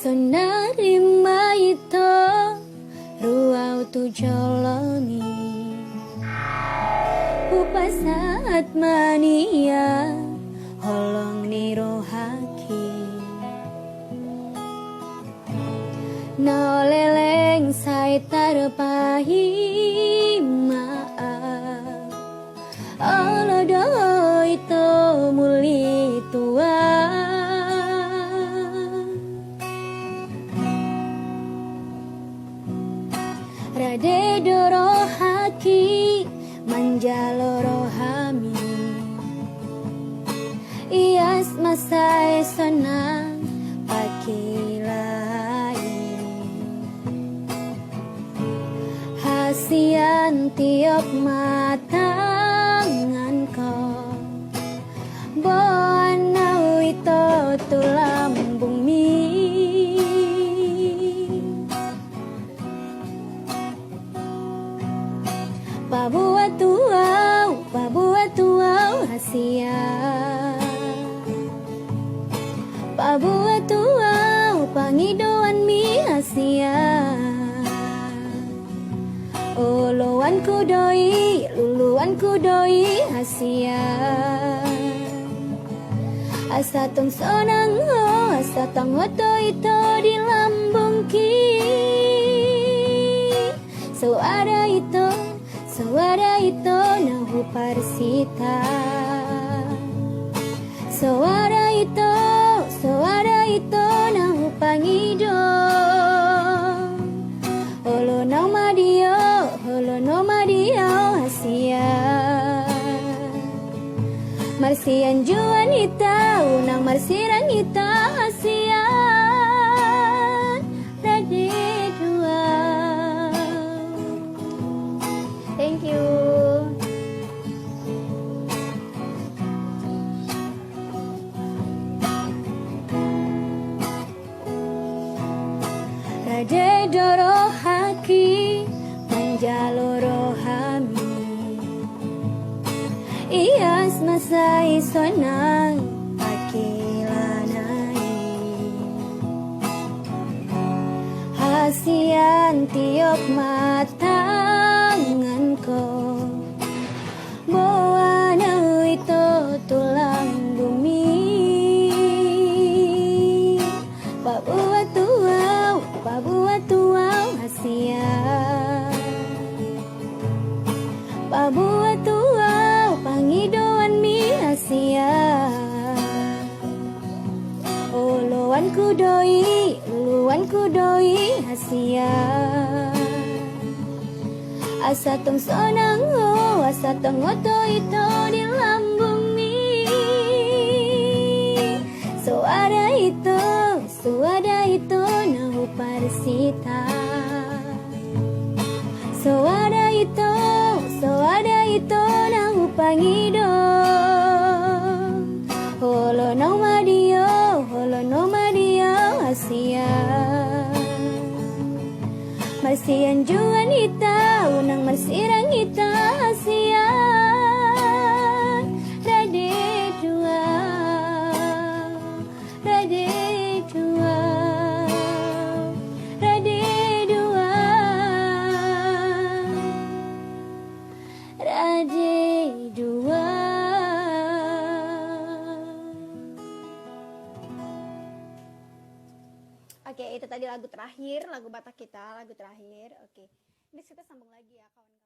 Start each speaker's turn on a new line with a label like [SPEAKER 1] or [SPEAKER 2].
[SPEAKER 1] Sonarima ito ruaw tu joloni Upasat mania holong ni rohaki Noleleng say tarpahima Olodo ito muli tua Rade doro haki manjalo rohami Ias masai sonang pakilai Hasian tiap matangan ko Boanau ito tulang bumi Pabuat tuau hasia Pabuat tuau pangidoan mi hasia Oloan ku doi, luluan ku doi hasia Asa tong sonang ho, asa tong hoto ito di lambung ki Suara ito nahu parsita Suara ito nahu pangido Holo no madio hasia Marsian juan ita unang marsirang ita hasia Rade dua Thank you. Rade doro haki manjalo rohami Ias masai sonang pakilanai Hasian tiok matangan ko Boana ito tulang bumi Pabuat tuau hasia Pabuat tuau pangidoan mi hasia Uluan ku doi hasia Asa tong sonang ho, asa tong oto ito di lambung mi Suara ito nahu parsita Suara ito nahu pangido Holo no madio hasia Marsian juan ita unang marsirang ita hasia Rade dua Rade dua Rade dua Rade dua Oke, itu tadi lagu terakhir, lagu Batak kita, lagu terakhir. Oke, ini kita sambung lagi ya kawan-kawan.